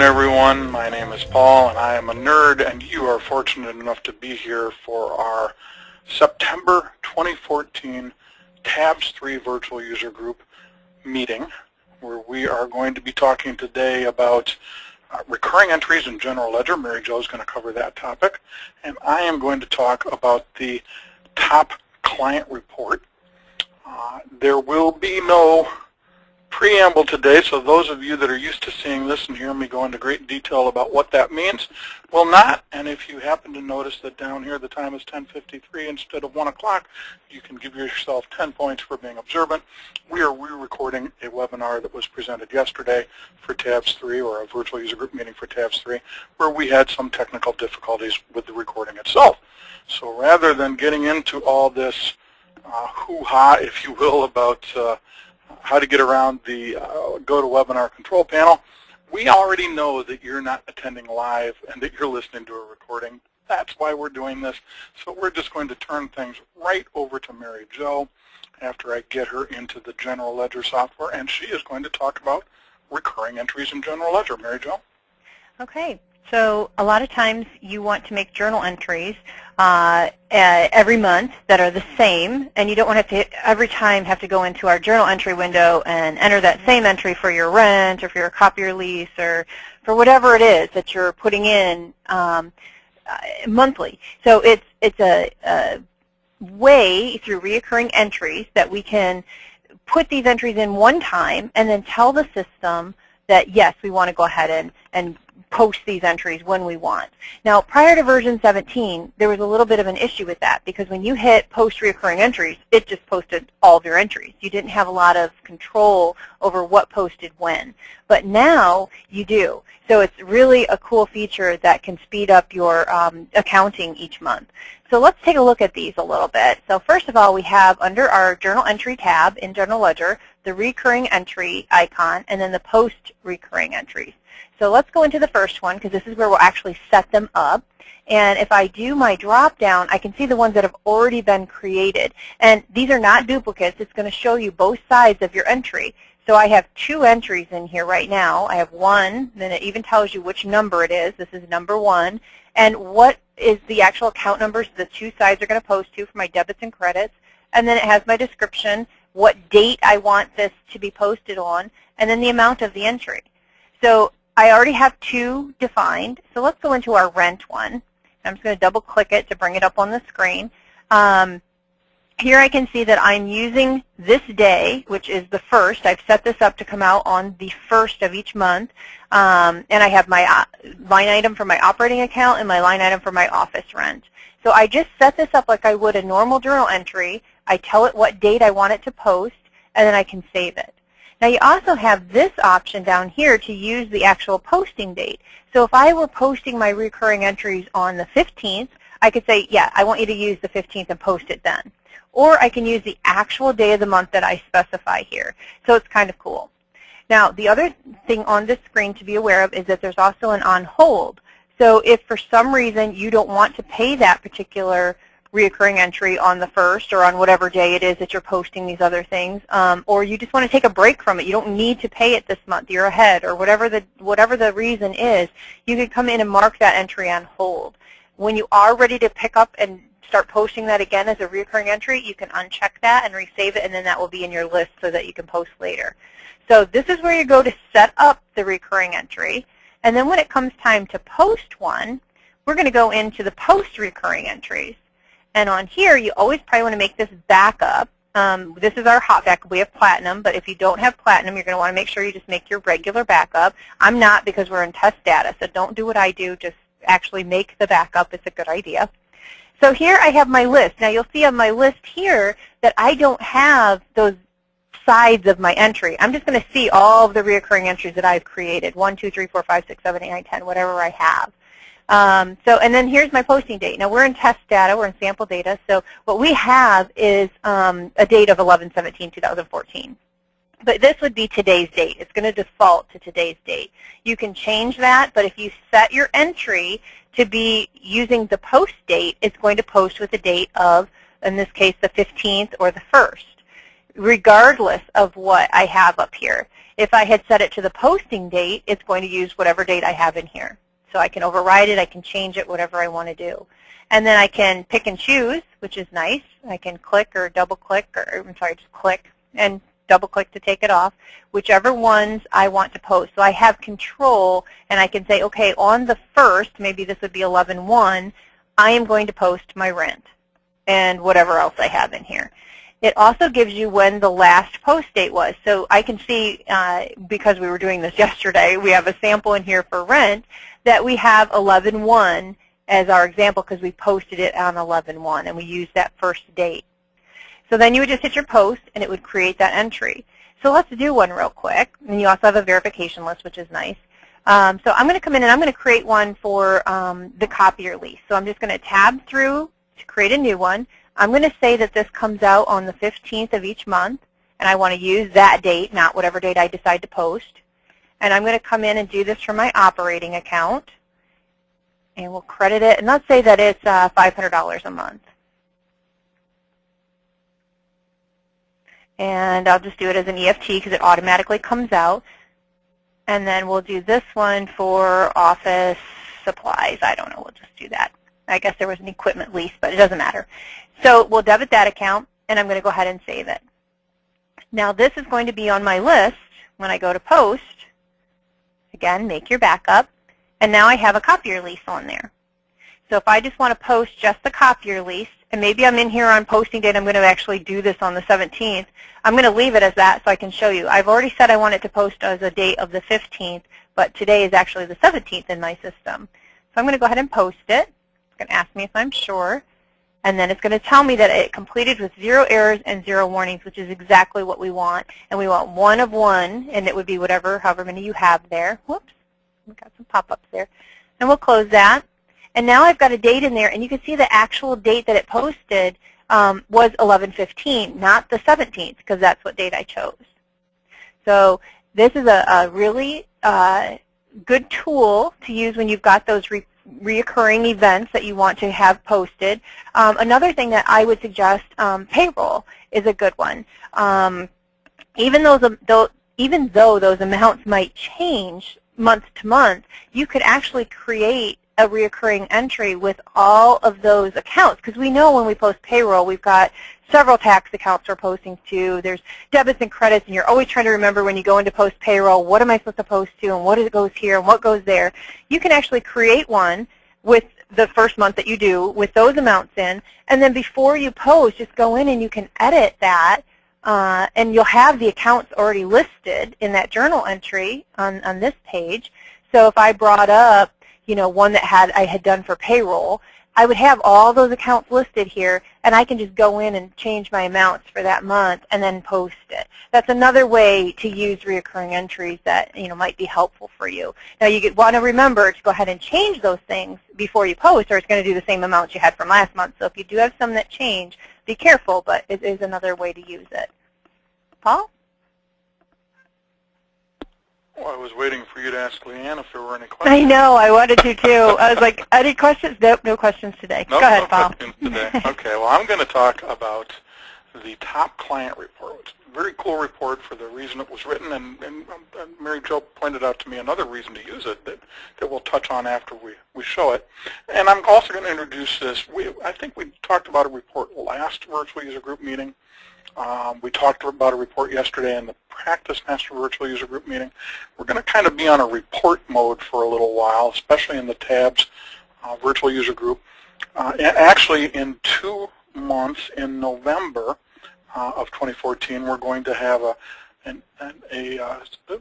afternoon, everyone. My name is Paul, and I am a nerd, and you are fortunate enough to be here for our September 2014 TABS 3 Virtual User Group meeting, where we are going to be talking today about recurring entries in General Ledger. Mary Jo is going to cover that topic, and I am going to talk about the top client report. There will be no preamble today, so those of you that are used to seeing this and hear me go into great detail about what that means will not. And if you happen to notice that down here the time is 10:53 instead of 1 o'clock, you can give yourself 10 points for being observant. We are re-recording a webinar that was presented yesterday for TABS 3, or a virtual user group meeting for TABS 3, where we had some technical difficulties with the recording itself. So rather than getting into all this hoo-ha, if you will, about how to get around the GoToWebinar control panel, we already know that you're not attending live and that you're listening to a recording. That's why we're doing this. So we're just going to turn things right over to Mary Jo after I get her into the General Ledger software, and she is going to talk about recurring entries in General Ledger. Mary Jo? Okay. So a lot of times you want to make journal entries every month that are the same, and you don't want to every time have to go into our journal entry window and enter that same entry for your rent or for your copier lease or for whatever it is that you're putting in monthly. So it's a way through reoccurring entries that we can put these entries in one time and then tell the system that, yes, we want to go ahead and post these entries when we want. Now, prior to version 17, there was a little bit of an issue with that, because when you hit post reoccurring entries, it just posted all of your entries. You didn't have a lot of control over what posted when. But now you do. So it's really a cool feature that can speed up your accounting each month. So let's take a look at these a little bit. So first of all, we have under our Journal Entry tab in General Ledger, the recurring entry icon, and then the post recurring entries. So let's go into the first one, because this is where we'll actually set them up. And if I do my drop down, I can see the ones that have already been created. And these are not duplicates. It's going to show you both sides of your entry. So I have 2 entries in here right now. I have 1, then it even tells you which number it is. This is number 1. And what is the actual account numbers the 2 sides are going to post to for my debits and credits. And then it has my description, what date I want this to be posted on, and then the amount of the entry. So I already have 2 defined, so let's go into our rent one. I'm just going to double click it to bring it up on the screen. Here I can see that I'm using this day, which is the 1st. I've set this up to come out on the 1st of each month. And I have my line item for my operating account and my line item for my office rent. So I just set this up like I would a normal journal entry. I tell it what date I want it to post, and then I can save it. Now you also have this option down here to use the actual posting date. So if I were posting my recurring entries on the 15th, I could say, yeah, I want you to use the 15th and post it then. Or I can use the actual day of the month that I specify here. So it's kind of cool. Now the other thing on this screen to be aware of is that there's also an on hold. So if for some reason you don't want to pay that particular reoccurring entry on the 1st or on whatever day it is that you're posting these other things, or you just want to take a break from it, you don't need to pay it this month, you're ahead, or whatever the reason is, you can come in and mark that entry on hold. When you are ready to pick up and start posting that again as a reoccurring entry, you can uncheck that and resave it, and then that will be in your list so that you can post later. So this is where you go to set up the recurring entry, and then when it comes time to post one, we're going to go into the post recurring entries. And on here, you always probably want to make this backup. This is our hot backup. We have Platinum, but if you don't have Platinum, you're going to want to make sure you just make your regular backup. I'm not, because we're in test data, so don't do what I do. Just actually make the backup. It's a good idea. So here I have my list. Now you'll see on my list here that I don't have those sides of my entry. I'm just going to see all of the reoccurring entries that I've created, 1, 2, 3, 4, 5, 6, 7, 8, 9, 10, whatever I have. And then here's my posting date. Now we're in test data, we're in sample data, so what we have is a date of 11/17/2014. But this would be today's date. It's going to default to today's date. You can change that, but if you set your entry to be using the post date, it's going to post with the date of, in this case, the 15th or the 1st. regardless of what I have up here. If I had set it to the posting date, it's going to use whatever date I have in here. So I can override it, I can change it, whatever I want to do. And then I can pick and choose, which is nice. I can click or double click, or I'm sorry, just click and double click to take it off, whichever ones I want to post. So I have control, and I can say, okay, on the 1st, maybe this would be 11/1, I am going to post my rent and whatever else I have in here. It also gives you when the last post date was. So I can see, because we were doing this yesterday, we have a sample in here for rent that we have 11/1 as our example because we posted it on 11/1 and we used that first date. So then you would just hit your post and it would create that entry. So let's do one real quick. And you also have a verification list, which is nice. So I'm going to come in and I'm going to create one for the copier lease. So I'm just going to tab through to create a new one. I'm going to say that this comes out on the 15th of each month, and I want to use that date, not whatever date I decide to post. And I'm going to come in and do this from my operating account, and we'll credit it. And let's say that it's $500 a month. And I'll just do it as an EFT because it automatically comes out. And then we'll do this one for office supplies. I don't know, we'll just do that. I guess there was an equipment lease, but it doesn't matter. So we'll debit that account, and I'm going to go ahead and save it. Now this is going to be on my list when I go to post. Again, make your backup. And now I have a copier lease on there. So if I just want to post just the copier lease, and maybe I'm in here on posting date, I'm going to actually do this on the 17th, I'm going to leave it as that so I can show you. I've already said I want it to post as a date of the 15th, but today is actually the 17th in my system. So I'm going to go ahead and post it. It's going to ask me if I'm sure. And then it's going to tell me that it completed with 0 errors and 0 warnings, which is exactly what we want. And we want 1 of 1, and it would be however many you have there. Whoops, we got some pop-ups there. And we'll close that. And now I've got a date in there, and you can see the actual date that it posted was 11/15, not the 17th, because that's what date I chose. So this is a really good tool to use when you've got those reoccurring events that you want to have posted. Another thing that I would suggest, payroll is a good one. Even though those amounts might change month to month, you could actually create a reoccurring entry with all of those accounts, because we know when we post payroll, we've got several tax accounts we're posting to. There's debits and credits, and you're always trying to remember when you go into post payroll, what am I supposed to post to, and what goes here, and what goes there. You can actually create one with the first month that you do with those amounts in, and then before you post, just go in and you can edit that, and you'll have the accounts already listed in that journal entry on this page. So if I brought up, you know, one that I had done for payroll, I would have all those accounts listed here, and I can just go in and change my amounts for that month and then post it. That's another way to use reoccurring entries that, you know, might be helpful for you. Now you want to remember to go ahead and change those things before you post, or it's going to do the same amounts you had from last month. So if you do have some that change, be careful, but it is another way to use it. Paul? Well, I was waiting for you to ask Leanne if there were any questions. I know, I wanted to too. I was like, any questions? Nope, no questions today. Nope, go ahead, no Paul. questions today. Okay, well, I'm going to talk about the top client report. It's a very cool report for the reason it was written, and Mary Jo pointed out to me another reason to use it that we'll touch on after we show it. And I'm also going to introduce this. I think we talked about a report last virtual user group meeting. We talked about a report yesterday in the Practice Master Virtual User Group meeting. We're going to kind of be on a report mode for a little while, especially in the TABS Virtual User Group. Actually, in 2 months, in November of 2014, we're going to have we're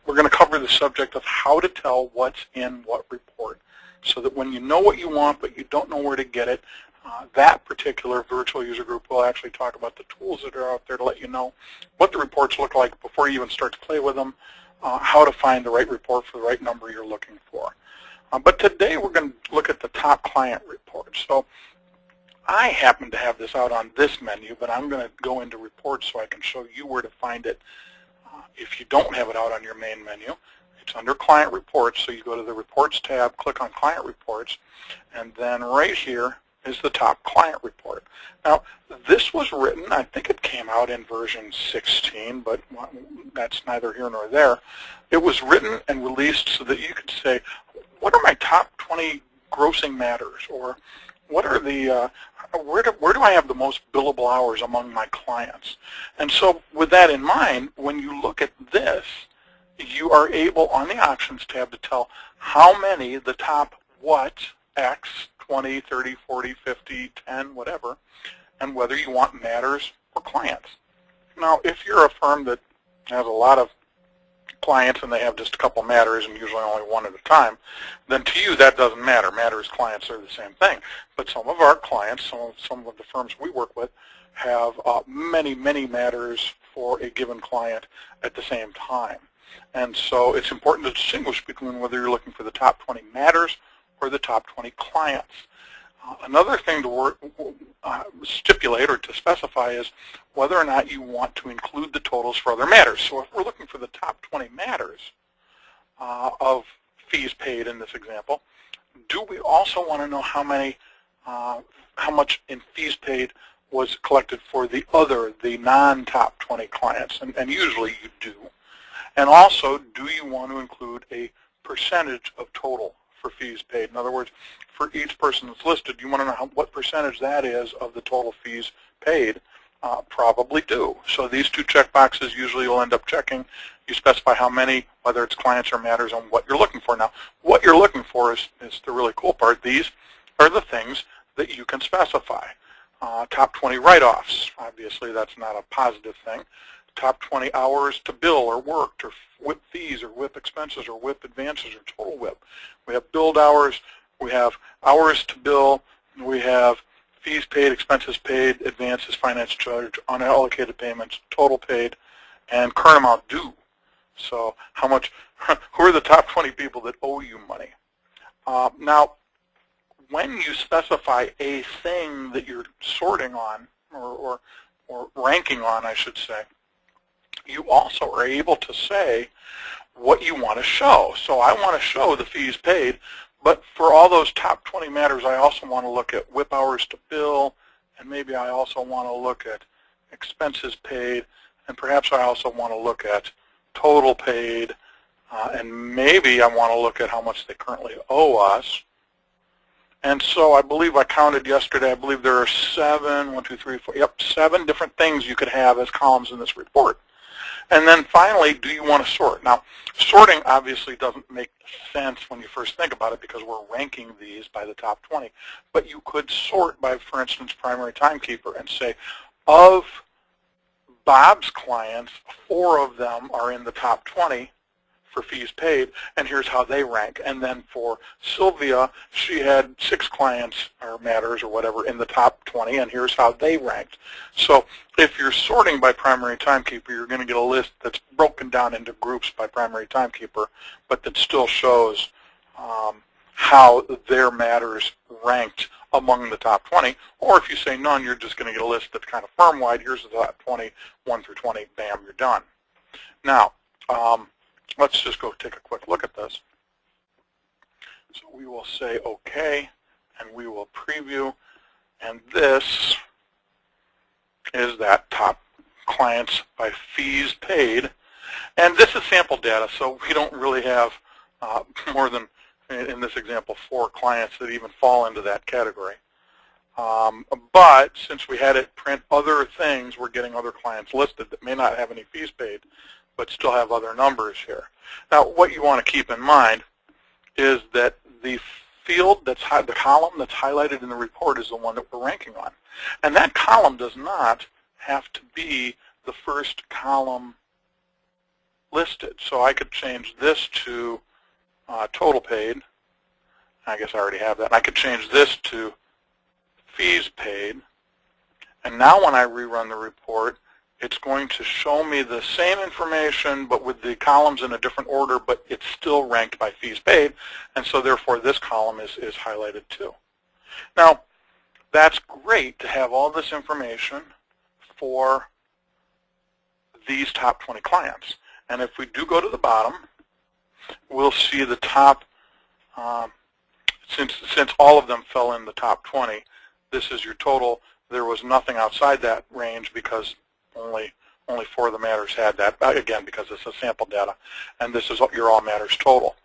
going to cover the subject of how to tell what's in what report, so that when you know what you want but you don't know where to get it, that particular virtual user group will actually talk about the tools that are out there to let you know what the reports look like before you even start to play with them, how to find the right report for the right number you're looking for. But today we're going to look at the top client report. So I happen to have this out on this menu, but I'm going to go into reports so I can show you where to find it. If you don't have it out on your main menu, it's under Client Reports, so you go to the Reports tab, click on Client Reports, and then right here is the top client report. Now, this was written, I think it came out in version 16, but that's neither here nor there. It was written and released so that you could say, what are my top 20 grossing matters, or what are the where do I have the most billable hours among my clients? And so with that in mind, when you look at this, you are able on the options tab to tell how many the top what, X, 20, 30, 40, 50, 10, whatever, and whether you want matters or clients. Now, if you're a firm that has a lot of clients and they have just a couple matters and usually only one at a time, then to you that doesn't matter. Matters, clients are the same thing. But some of our clients, some of the firms we work with, have many, many matters for a given client at the same time. And so it's important to distinguish between whether you're looking for the top 20 matters or the top 20 clients. Another thing to stipulate or to specify is whether or not you want to include the totals for other matters. So if we're looking for the top 20 matters of fees paid in this example, do we also want to know how much in fees paid was collected for the non-top 20 clients? And usually you do. And also, do you want to include a percentage of total for fees paid? In other words, for each person that's listed, you want to know what percentage that is of the total fees paid. Probably do. So these two checkboxes usually you'll end up checking. You specify how many, whether it's clients or matters, on what you're looking for. Now, what you're looking for is the really cool part. These are the things that you can specify. Top 20 write-offs. Obviously, that's not a positive thing. Top 20 hours to bill or worked, or WIP fees, or WIP expenses, or WIP advances, or total WIP. We have billed hours. We have hours to bill. We have fees paid, expenses paid, advances, finance charge, unallocated payments, total paid, and current amount due. So how much? Who are the top 20 people that owe you money? Now, when you specify a thing that you're sorting on, or ranking on, I should say, you also are able to say what you want to show. So I want to show the fees paid, but for all those top 20 matters, I also want to look at WIP hours to bill, and maybe I also want to look at expenses paid, and perhaps I also want to look at total paid, and maybe I want to look at how much they currently owe us. And so I believe I counted yesterday, I believe there are 7 different things you could have as columns in this report. And then finally, do you want to sort? Now, sorting obviously doesn't make sense when you first think about it because we're ranking these by the top 20. But you could sort by, for instance, primary timekeeper and say, of Bob's clients, 4 of them are in the top 20 for fees paid, and here's how they rank. And then for Sylvia, she had 6 clients or matters or whatever in the top 20, and here's how they ranked. So if you're sorting by primary timekeeper, you're going to get a list that's broken down into groups by primary timekeeper, but that still shows how their matters ranked among the top 20. Or if you say none, you're just going to get a list that's kind of firm-wide. Here's the top 20, 1 through 20, bam, you're done. Now, let's just go take a quick look at this. So we will say OK, and we will preview. And this is that top clients by fees paid. And this is sample data, so we don't really have more than, in this example, 4 clients that even fall into that category. But since we had it print other things, we're getting other clients listed that may not have any fees paid, but still have other numbers here. Now, what you want to keep in mind is that the field the column that's highlighted in the report is the one that we're ranking on. And that column does not have to be the first column listed. So I could change this to total paid. I guess I already have that. I could change this to fees paid. And now when I rerun the report, it's going to show me the same information, but with the columns in a different order, but it's still ranked by fees paid, and so therefore this column is highlighted too. Now, that's great to have all this information for these top 20 clients. And if we do go to the bottom, we'll see the top, since all of them fell in the top 20, this is your total. There was nothing outside that range because only 4 of the matters had that, again, because it's a sample data, and this is your all matters total.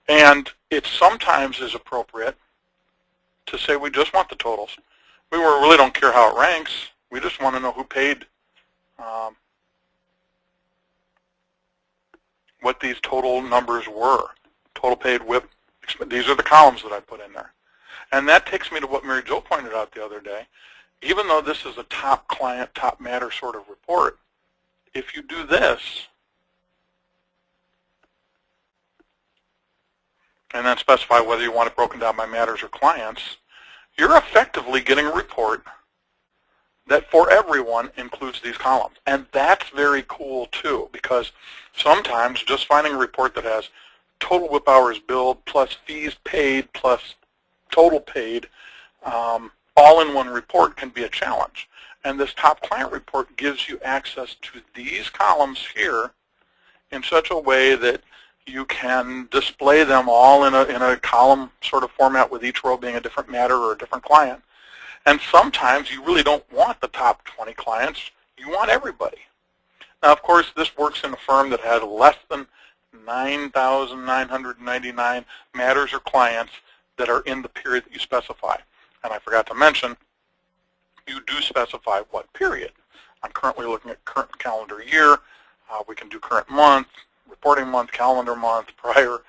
And it sometimes is appropriate to say we just want the totals. We really don't care how it ranks. We just want to know who paid, what these total numbers were. Total paid WIP. These are the columns that I put in there. And that takes me to what Mary Jo pointed out the other day. Even though this is a top client, top matter sort of report, if you do this, and then specify whether you want it broken down by matters or clients, you're effectively getting a report that for everyone includes these columns. And that's very cool too, because sometimes just finding a report that has total WIP hours billed plus fees paid plus total paid all in one report can be a challenge. And this top client report gives you access to these columns here in such a way that you can display them all in a column sort of format with each row being a different matter or a different client. And sometimes you really don't want the top 20 clients. You want everybody. Now, of course, this works in a firm that has less than 9,999 matters or clients that are in the period that you specify. And I forgot to mention, you do specify what period. I'm currently looking at current calendar year. We can do current month, reporting month, calendar month, prior,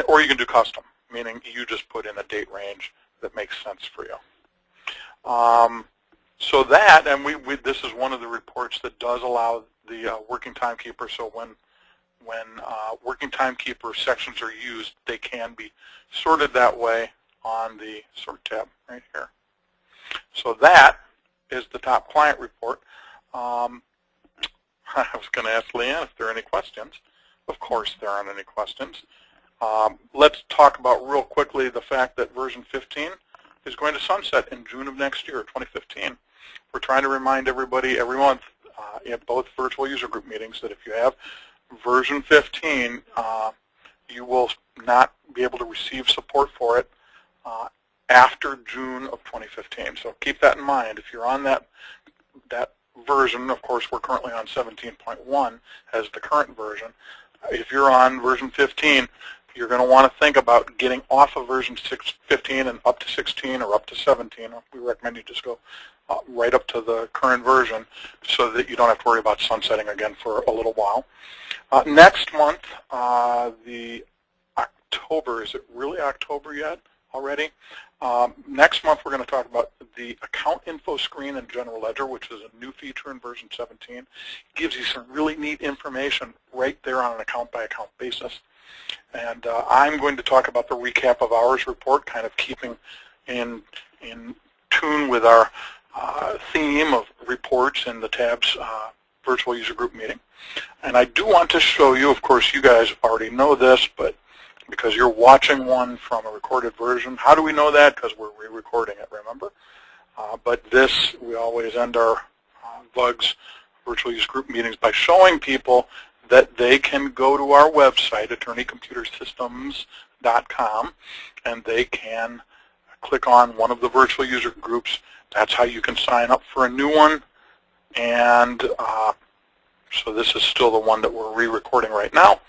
or you can do custom, meaning you just put in a date range that makes sense for you. So that, and this is one of the reports that does allow the working timekeeper, so when working timekeeper sections are used, they can be sorted that way on the sort tab right here. So that is the top client report. I was going to ask Leanne if there are any questions. Of course there aren't any questions. Let's talk about real quickly the fact that version 15 is going to sunset in June of next year, 2015. We're trying to remind everybody every month at both virtual user group meetings that if you have version 15, you will not be able to receive support for it after June of 2015. So keep that in mind. If you're on that version, of course we're currently on 17.1 as the current version. If you're on version 15, you're going to want to think about getting off of version 15 and up to 16 or up to 17. We recommend you just go right up to the current version so that you don't have to worry about sunsetting again for a little while. Next month, the October, is it really October yet already? Next month we're going to talk about the account info screen in General Ledger, which is a new feature in version 17. It gives you some really neat information right there on an account-by-account basis. And I'm going to talk about the recap of hours report, kind of keeping in tune with our theme of reports in the TABS virtual user group meeting. And I do want to show you, of course you guys already know this, but because you're watching one from a recorded version, how do we know that? Because we're re-recording it, remember? But this, we always end our VUGS virtual user group meetings by showing people that they can go to our website, attorneycomputersystems.com, and they can click on one of the virtual user groups. That's how you can sign up for a new one. And so this is still the one that we're re-recording right now.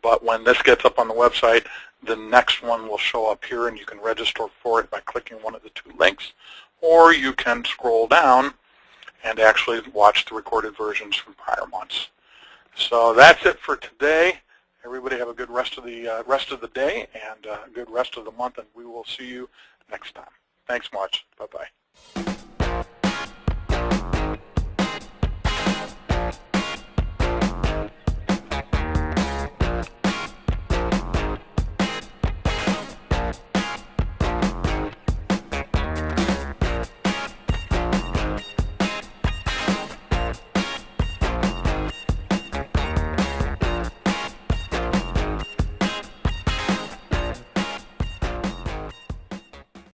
But when this gets up on the website, the next one will show up here, and you can register for it by clicking one of the two links. Or you can scroll down and actually watch the recorded versions from prior months. So that's it for today. Everybody have a good rest of the day and a good rest of the month, and we will see you next time. Thanks much. Bye-bye.